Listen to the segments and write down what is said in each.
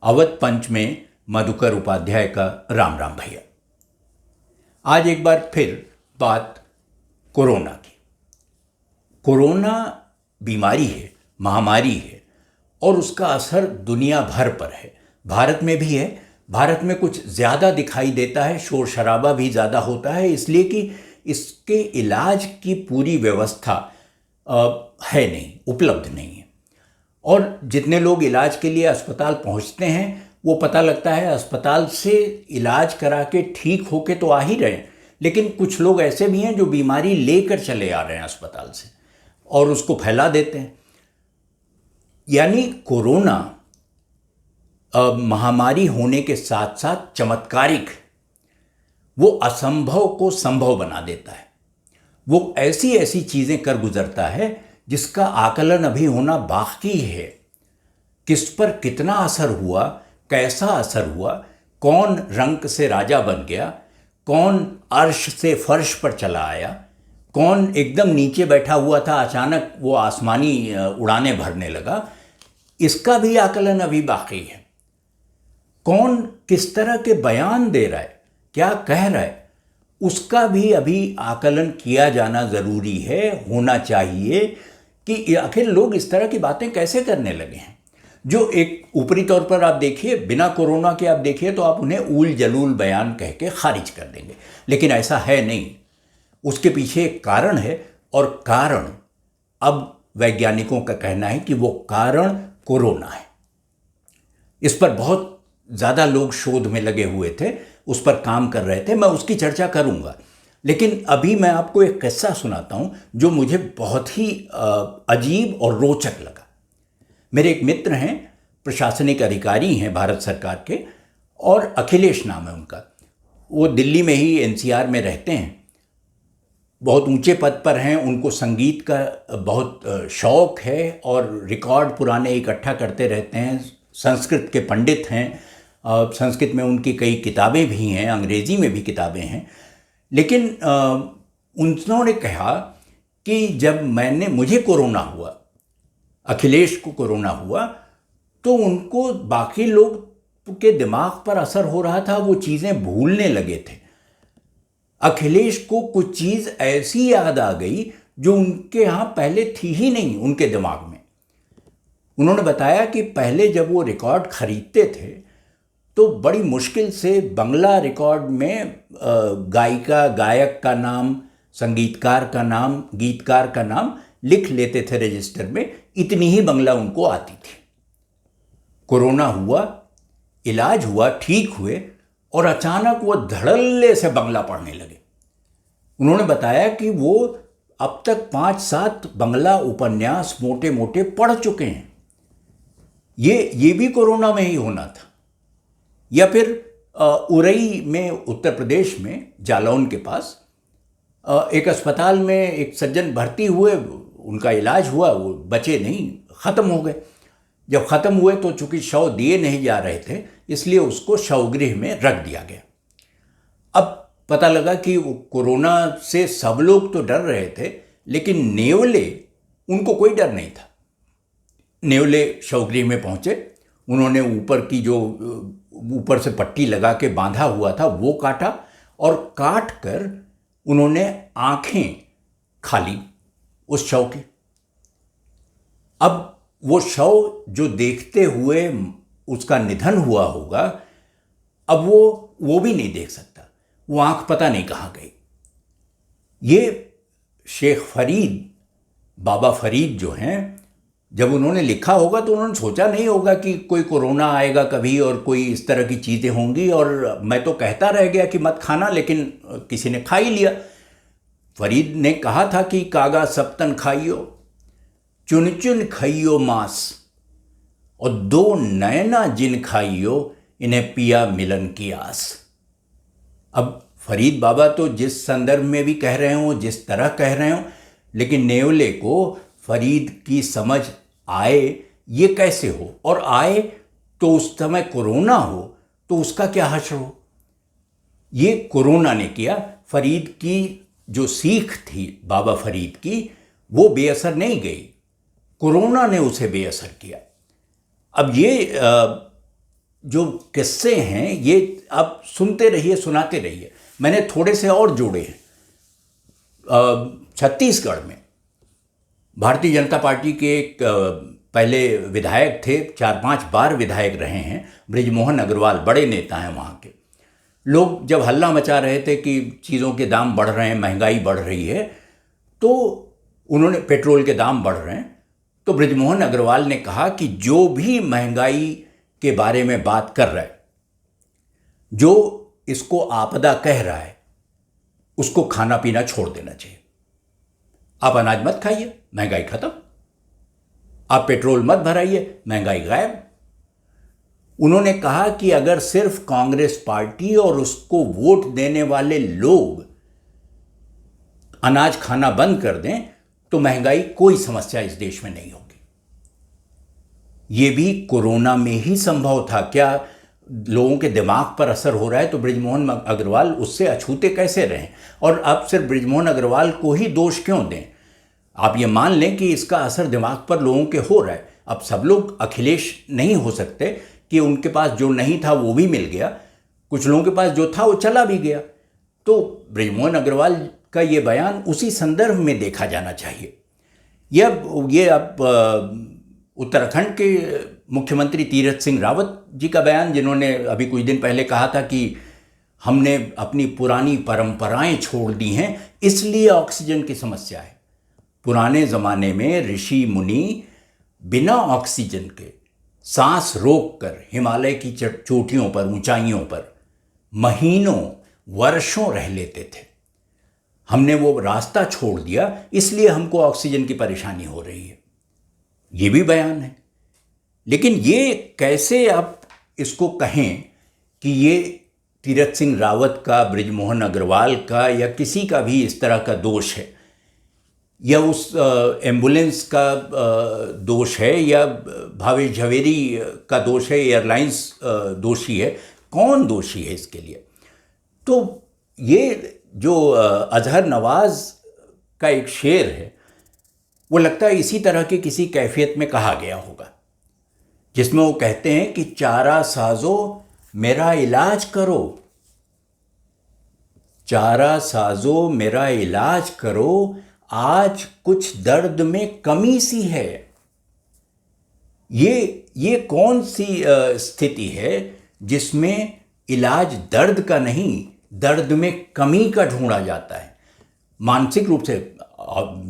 अवध पंच में मधुकर उपाध्याय का राम राम भैया। आज एक बार फिर बात कोरोना की। कोरोना बीमारी है, महामारी है और उसका असर दुनिया भर पर है। भारत में भी है। भारत में कुछ ज़्यादा दिखाई देता है, शोर शराबा भी ज़्यादा होता है, इसलिए कि इसके इलाज की पूरी व्यवस्था है नहीं, उपलब्ध नहीं है। और जितने लोग इलाज के लिए अस्पताल पहुंचते हैं वो पता लगता है अस्पताल से इलाज करा के ठीक होके तो आ ही रहे हैं, लेकिन कुछ लोग ऐसे भी हैं जो बीमारी लेकर चले आ रहे हैं अस्पताल से और उसको फैला देते हैं। यानी कोरोना महामारी होने के साथ साथ चमत्कारिक, वो असंभव को संभव बना देता है। वो ऐसी ऐसी चीज़ें कर गुजरता है जिसका आकलन अभी होना बाकी है। किस पर कितना असर हुआ, कैसा असर हुआ, कौन रंक से राजा बन गया, कौन अर्श से फर्श पर चला आया, कौन एकदम नीचे बैठा हुआ था अचानक वो आसमानी उड़ाने भरने लगा, इसका भी आकलन अभी बाकी है। कौन किस तरह के बयान दे रहा है, क्या कह रहा है, उसका भी अभी आकलन किया जाना ज़रूरी है, होना चाहिए कि आखिर लोग इस तरह की बातें कैसे करने लगे हैं। जो एक ऊपरी तौर पर आप देखिए, बिना कोरोना के आप देखिए तो आप उन्हें ऊल जलूल बयान कह के खारिज कर देंगे, लेकिन ऐसा है नहीं। उसके पीछे एक कारण है और कारण अब वैज्ञानिकों का कहना है कि वो कारण कोरोना है। इस पर बहुत ज़्यादा लोग शोध में लगे हुए थे, उस पर काम कर रहे थे, मैं उसकी चर्चा करूंगा। लेकिन अभी मैं आपको एक किस्सा सुनाता हूं जो मुझे बहुत ही अजीब और रोचक लगा। मेरे एक मित्र हैं, प्रशासनिक अधिकारी हैं भारत सरकार के, और अखिलेश नाम है उनका। वो दिल्ली में ही एनसीआर में रहते हैं, बहुत ऊंचे पद पर हैं। उनको संगीत का बहुत शौक़ है और रिकॉर्ड पुराने इकट्ठा करते रहते हैं। संस्कृत के पंडित हैं, संस्कृत में उनकी कई किताबें भी हैं, अंग्रेज़ी में भी किताबें हैं। लेकिन उन्होंने कहा कि जब मुझे कोरोना हुआ, अखिलेश को कोरोना हुआ, तो उनको बाकी लोग के दिमाग पर असर हो रहा था, वो चीज़ें भूलने लगे थे। अखिलेश को कुछ चीज़ ऐसी याद आ गई जो उनके यहाँ पहले थी ही नहीं उनके दिमाग में। उन्होंने बताया कि पहले जब वो रिकॉर्ड खरीदते थे तो बड़ी मुश्किल से बंगला रिकॉर्ड में गायक का नाम, संगीतकार का नाम, गीतकार का नाम लिख लेते थे रजिस्टर में, इतनी ही बंगला उनको आती थी। कोरोना हुआ, इलाज हुआ, ठीक हुए और अचानक वो धड़ल्ले से बंगला पढ़ने लगे। उन्होंने बताया कि वो अब तक 5-7 बंगला उपन्यास मोटे मोटे पढ़ चुके हैं। ये भी कोरोना में ही होना था। या फिर उरई में, उत्तर प्रदेश में, जालौन के पास एक अस्पताल में एक सज्जन भर्ती हुए, उनका इलाज हुआ, वो बचे नहीं, ख़त्म हो गए। जब ख़त्म हुए तो चूंकि शव दिए नहीं जा रहे थे, इसलिए उसको शवगृह में रख दिया गया। अब पता लगा कि कोरोना से सब लोग तो डर रहे थे, लेकिन नेवले, उनको कोई डर नहीं था। नेवले शवगृह में पहुँचे, उन्होंने ऊपर से पट्टी लगा के बांधा हुआ था वो काटा और काट कर उन्होंने आंखें खा ली उस शव की। अब वो शव जो देखते हुए उसका निधन हुआ होगा, अब वो भी नहीं देख सकता, वो आंख पता नहीं कहाँ गई। ये शेख फरीद, बाबा फरीद जो हैं, जब उन्होंने लिखा होगा तो उन्होंने सोचा नहीं होगा कि कोई कोरोना आएगा कभी और कोई इस तरह की चीज़ें होंगी। और मैं तो कहता रह गया कि मत खाना, लेकिन किसी ने खा ही लिया। फरीद ने कहा था कि कागा सप्तन खाइयो, चुन चुन खाइयो मांस, और 2 नैना जिन खाइयो, इन्हें पिया मिलन की आस। अब फरीद बाबा तो जिस संदर्भ में भी कह रहे हों, जिस तरह कह रहे हों, लेकिन नेवले को फरीद की समझ आए ये कैसे हो, और आए तो उस समय कोरोना हो तो उसका क्या हश्र हो। ये कोरोना ने किया। फरीद की जो सीख थी बाबा फरीद की, वो बेअसर नहीं गई, कोरोना ने उसे बेअसर किया। अब ये जो किस्से हैं ये आप सुनते रहिए, सुनाते रहिए। मैंने थोड़े से और जोड़े हैं। छत्तीसगढ़ में भारतीय जनता पार्टी के एक पहले विधायक थे, 4-5 बार विधायक रहे हैं, बृजमोहन अग्रवाल, बड़े नेता हैं वहाँ के। लोग जब हल्ला मचा रहे थे कि चीज़ों के दाम बढ़ रहे हैं, महंगाई बढ़ रही है, तो उन्होंने, पेट्रोल के दाम बढ़ रहे हैं, तो बृजमोहन अग्रवाल ने कहा कि जो भी महंगाई के बारे में बात कर रहा है, जो इसको आपदा कह रहा है, उसको खाना पीना छोड़ देना चाहिए। आप अनाज मत खाइए, महंगाई खत्म। आप पेट्रोल मत भराइए, महंगाई गायब। उन्होंने कहा कि अगर सिर्फ कांग्रेस पार्टी और उसको वोट देने वाले लोग अनाज खाना बंद कर दें तो महंगाई कोई समस्या इस देश में नहीं होगी। ये भी कोरोना में ही संभव था। क्या लोगों के दिमाग पर असर हो रहा है तो बृजमोहन अग्रवाल उससे अछूते कैसे रहें? और अब सिर्फ बृजमोहन अग्रवाल को ही दोष क्यों दें? आप ये मान लें कि इसका असर दिमाग पर लोगों के हो रहा है। अब सब लोग अखिलेश नहीं हो सकते कि उनके पास जो नहीं था वो भी मिल गया, कुछ लोगों के पास जो था वो चला भी गया। तो बृजमोहन अग्रवाल का ये बयान उसी संदर्भ में देखा जाना चाहिए। ये अब उत्तराखंड के मुख्यमंत्री तीरथ सिंह रावत जी का बयान, जिन्होंने अभी कुछ दिन पहले कहा था कि हमने अपनी पुरानी परंपराएं छोड़ दी हैं, इसलिए ऑक्सीजन की समस्या है। पुराने ज़माने में ऋषि मुनि बिना ऑक्सीजन के सांस रोककर हिमालय की चोटियों पर, ऊंचाइयों पर महीनों, वर्षों रह लेते थे। हमने वो रास्ता छोड़ दिया, इसलिए हमको ऑक्सीजन की परेशानी हो रही है। ये भी बयान है। लेकिन ये कैसे आप इसको कहें कि ये तीरथ सिंह रावत का, बृजमोहन अग्रवाल का या किसी का भी इस तरह का दोष है, या उस एम्बुलेंस का दोष है, या भावेश झवेरी का दोष है, एयरलाइंस दोषी है? कौन दोषी है इसके लिए? तो ये जो अजहर नवाज का एक शेर है, वो लगता है इसी तरह की किसी कैफियत में कहा गया होगा, जिसमें वो कहते हैं कि चारा साजो मेरा इलाज करो, चारा साजो मेरा इलाज करो, आज कुछ दर्द में कमी सी है। ये कौन सी स्थिति है जिसमें इलाज दर्द का नहीं, दर्द में कमी का ढूंढा जाता है? मानसिक रूप से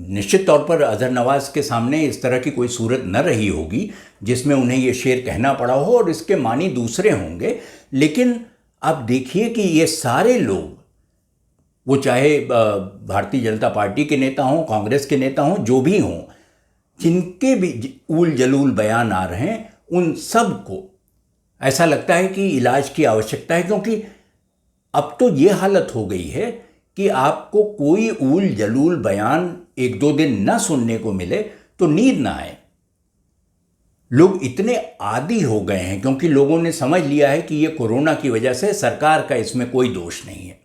निश्चित तौर पर अजहर नवाज के सामने इस तरह की कोई सूरत न रही होगी जिसमें उन्हें ये शेर कहना पड़ा हो, और इसके मानी दूसरे होंगे। लेकिन अब देखिए कि ये सारे लोग, वो चाहे भारतीय जनता पार्टी के नेता हों, कांग्रेस के नेता हों, जो भी हों, जिनके भी ऊल जलूल बयान आ रहे हैं, उन सब को ऐसा लगता है कि इलाज की आवश्यकता है। क्योंकि अब तो ये हालत हो गई है कि आपको कोई ऊल जलूल बयान 1-2 दिन न सुनने को मिले तो नींद ना आए। लोग इतने आदी हो गए हैं, क्योंकि लोगों ने समझ लिया है कि ये कोरोना की वजह से, सरकार का इसमें कोई दोष नहीं है,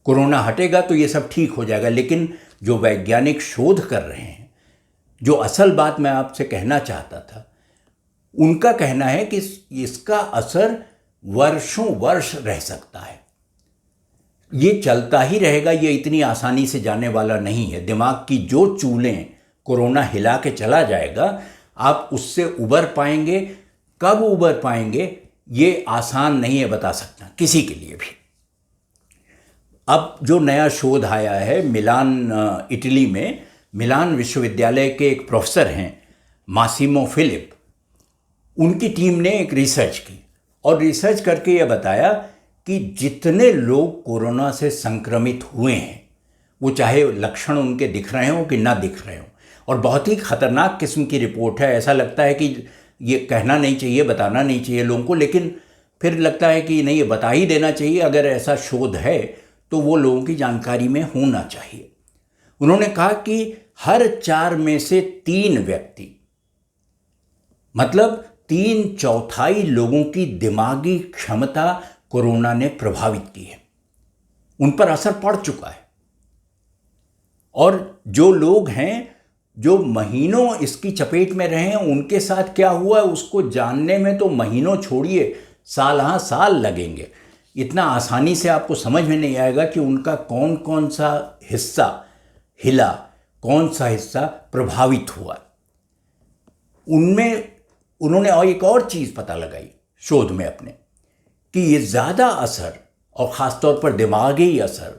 कोरोना हटेगा तो ये सब ठीक हो जाएगा। लेकिन जो वैज्ञानिक शोध कर रहे हैं, जो असल बात मैं आपसे कहना चाहता था, उनका कहना है कि इसका असर वर्षों वर्ष रह सकता है, ये चलता ही रहेगा, ये इतनी आसानी से जाने वाला नहीं है। दिमाग की जो चूलें कोरोना हिला के चला जाएगा, आप उससे उबर पाएंगे, कब उबर पाएंगे ये आसान नहीं है बता सकता किसी के लिए भी। अब जो नया शोध आया है मिलान, इटली में मिलान विश्वविद्यालय के एक प्रोफेसर हैं मासिमो फिलिप, उनकी टीम ने एक रिसर्च की और रिसर्च करके ये बताया कि जितने लोग कोरोना से संक्रमित हुए हैं, वो चाहे लक्षण उनके दिख रहे हों कि ना दिख रहे हों, और बहुत ही खतरनाक किस्म की रिपोर्ट है। ऐसा लगता है कि ये कहना नहीं चाहिए, बताना नहीं चाहिए लोगों को, लेकिन फिर लगता है कि नहीं, ये बता ही देना चाहिए। अगर ऐसा शोध है तो वो लोगों की जानकारी में होना चाहिए। उन्होंने कहा कि हर 4 में से 3 व्यक्ति, मतलब 3/4 लोगों की दिमागी क्षमता कोरोना ने प्रभावित की है, उन पर असर पड़ चुका है। और जो लोग हैं जो महीनों इसकी चपेट में रहे हैं, उनके साथ क्या हुआ उसको जानने में तो महीनों छोड़िए, साल हाँ साल लगेंगे। इतना आसानी से आपको समझ में नहीं आएगा कि उनका कौन कौन सा हिस्सा हिला, कौन सा हिस्सा प्रभावित हुआ। उनमें उन्होंने और एक और चीज़ पता लगाई शोध में अपने, कि ये ज़्यादा असर और ख़ासतौर पर दिमागी असर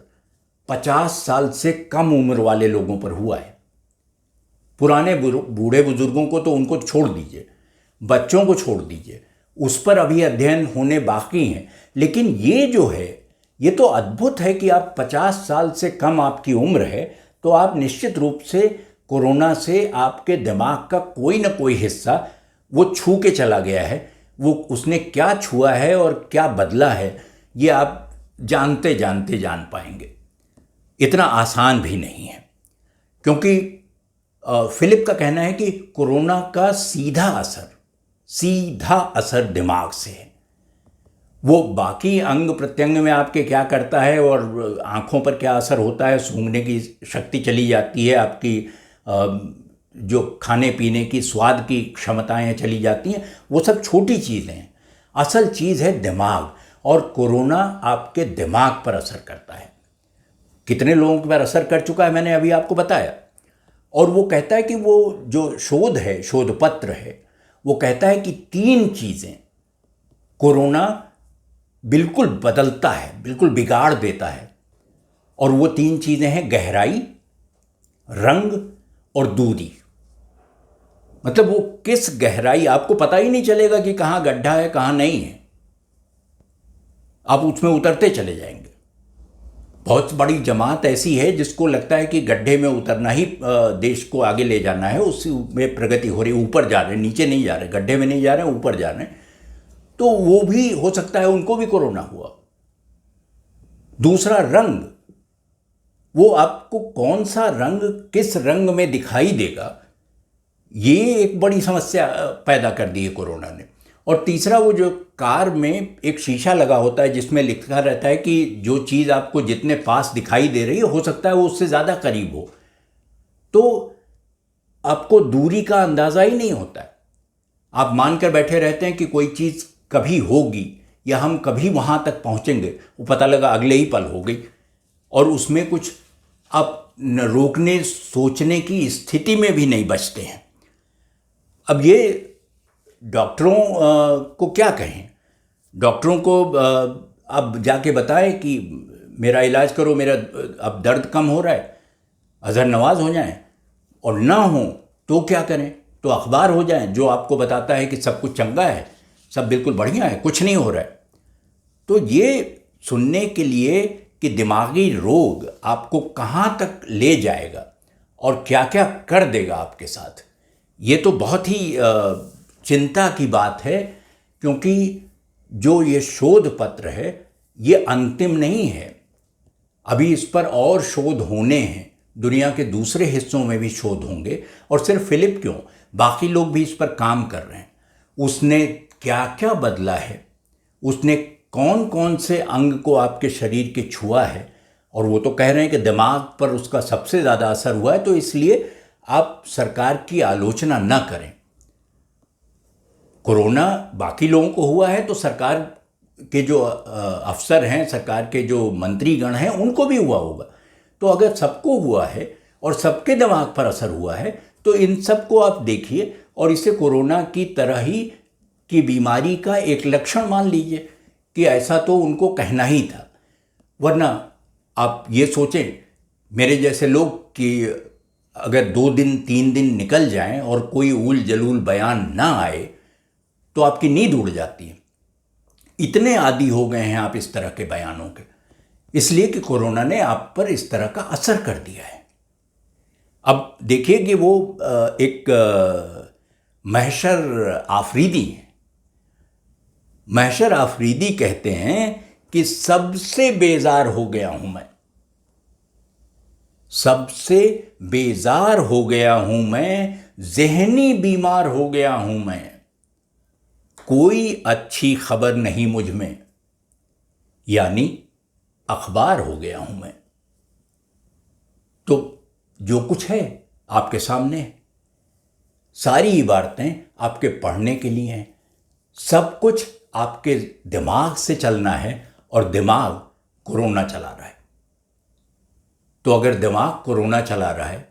50 साल से कम उम्र वाले लोगों पर हुआ है। पुराने बूढ़े बुजुर्गों को तो उनको छोड़ दीजिए, बच्चों को छोड़ दीजिए, उस पर अभी अध्ययन होने बाकी हैं। लेकिन ये जो है, ये तो अद्भुत है कि आप 50 साल से कम आपकी उम्र है तो आप निश्चित रूप से कोरोना से आपके दिमाग का कोई ना कोई हिस्सा वो छू के चला गया है। वो उसने क्या छुआ है और क्या बदला है, ये आप जानते जानते जान पाएंगे। इतना आसान भी नहीं है, क्योंकि फिलिप का कहना है कि कोरोना का सीधा असर दिमाग से है। वो बाकी अंग प्रत्यंग में आपके क्या करता है और आँखों पर क्या असर होता है, सूंघने की शक्ति चली जाती है, आपकी जो खाने पीने की स्वाद की क्षमताएं चली जाती हैं, वो सब छोटी चीज़ें हैं। असल चीज़ है दिमाग, और कोरोना आपके दिमाग पर असर करता है। कितने लोगों पर असर कर चुका है मैंने अभी आपको बताया। और वो कहता है कि वो जो शोध है, शोध पत्र है, वो कहता है कि 3 चीज़ें कोरोना बिल्कुल बदलता है, बिल्कुल बिगाड़ देता है। और वो 3 चीज़ें हैं गहराई, रंग और दूरी। मतलब वो किस गहराई, आपको पता ही नहीं चलेगा कि कहाँ गड्ढा है कहाँ नहीं है, आप उसमें उतरते चले जाएंगे। बहुत बड़ी जमात ऐसी है जिसको लगता है कि गड्ढे में उतरना ही देश को आगे ले जाना है, उसमें प्रगति हो रही, ऊपर जा रहे, नीचे नहीं जा रहे, गड्ढे में नहीं जा रहे, ऊपर जा रहे हैं। तो वो भी हो सकता है उनको भी कोरोना हुआ। दूसरा रंग, वो आपको कौन सा रंग किस रंग में दिखाई देगा, ये एक बड़ी समस्या पैदा कर दी है कोरोना ने। और तीसरा, वो जो कार में एक शीशा लगा होता है जिसमें लिखा रहता है कि जो चीज़ आपको जितने पास दिखाई दे रही है हो सकता है वो उससे ज़्यादा करीब हो, तो आपको दूरी का अंदाज़ा ही नहीं होता है। आप मानकर बैठे रहते हैं कि कोई चीज़ कभी होगी या हम कभी वहाँ तक पहुँचेंगे, वो पता लगा अगले ही पल हो गई, और उसमें कुछ आप रोकने सोचने की स्थिति में भी नहीं बचते हैं। अब ये डॉक्टरों को क्या कहें, डॉक्टरों को अब जाके बताएं कि मेरा इलाज करो, मेरा अब दर्द कम हो रहा है, अज़हर नवाज हो जाएं, और ना हो तो क्या करें, तो अखबार हो जाएं जो आपको बताता है कि सब कुछ चंगा है, सब बिल्कुल बढ़िया है, कुछ नहीं हो रहा है। तो ये सुनने के लिए कि दिमागी रोग आपको कहाँ तक ले जाएगा और क्या क्या कर देगा आपके साथ, ये तो बहुत ही चिंता की बात है। क्योंकि जो ये शोध पत्र है ये अंतिम नहीं है, अभी इस पर और शोध होने हैं, दुनिया के दूसरे हिस्सों में भी शोध होंगे, और सिर्फ फिलिप क्यों, बाकी लोग भी इस पर काम कर रहे हैं। उसने क्या क्या बदला है, उसने कौन कौन से अंग को आपके शरीर के छुआ है, और वो तो कह रहे हैं कि दिमाग पर उसका सबसे ज़्यादा असर हुआ है। तो इसलिए आप सरकार की आलोचना न करें। कोरोना बाकी लोगों को हुआ है तो सरकार के जो अफसर हैं, सरकार के जो मंत्रीगण हैं, उनको भी हुआ होगा। तो अगर सबको हुआ है और सबके दिमाग पर असर हुआ है तो इन सबको आप देखिए और इसे कोरोना की तरह ही की बीमारी का एक लक्षण मान लीजिए कि ऐसा तो उनको कहना ही था। वरना आप ये सोचें, मेरे जैसे लोग, कि अगर 2 दिन 3 दिन निकल जाएं और कोई ऊल जलूल बयान ना आए तो आपकी नींद उड़ जाती है। इतने आदी हो गए हैं आप इस तरह के बयानों के, इसलिए कि कोरोना ने आप पर इस तरह का असर कर दिया है। अब देखिए कि वो एक महशर आफरीदी है। महशर आफरीदी कहते हैं कि सबसे बेजार हो गया हूं मैं, सबसे बेजार हो गया हूं मैं, ज़हनी बीमार हो गया हूं मैं, कोई अच्छी खबर नहीं मुझ में, यानी अखबार हो गया हूं मैं। तो जो कुछ है आपके सामने है, सारी इबारतें आपके पढ़ने के लिए हैं, सब कुछ आपके दिमाग से चलना है और दिमाग कोरोना चला रहा है। तो अगर दिमाग कोरोना चला रहा है,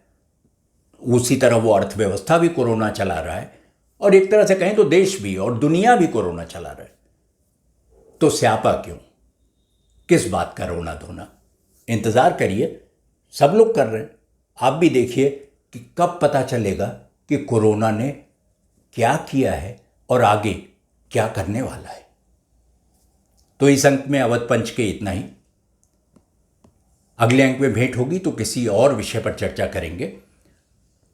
उसी तरह वो अर्थव्यवस्था भी कोरोना चला रहा है, और एक तरह से कहें तो देश भी और दुनिया भी कोरोना चला रहा है। तो स्यापा क्यों, किस बात का रोना धोना? इंतजार करिए, सब लोग कर रहे हैं। आप भी देखिए कि कब पता चलेगा कि कोरोना ने क्या किया है और आगे क्या करने वाला है। तो इस अंक में अवध पंच के इतना ही। अगले अंक में भेंट होगी तो किसी और विषय पर चर्चा करेंगे।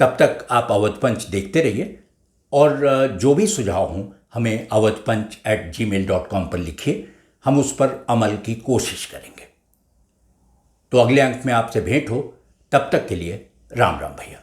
तब तक आप अवध पंच देखते रहिए, और जो भी सुझाव हों हमें awadhpanch@gmail.com पर लिखिए, हम उस पर अमल की कोशिश करेंगे। तो अगले अंक में आपसे भेंट हो, तब तक के लिए राम राम भैया।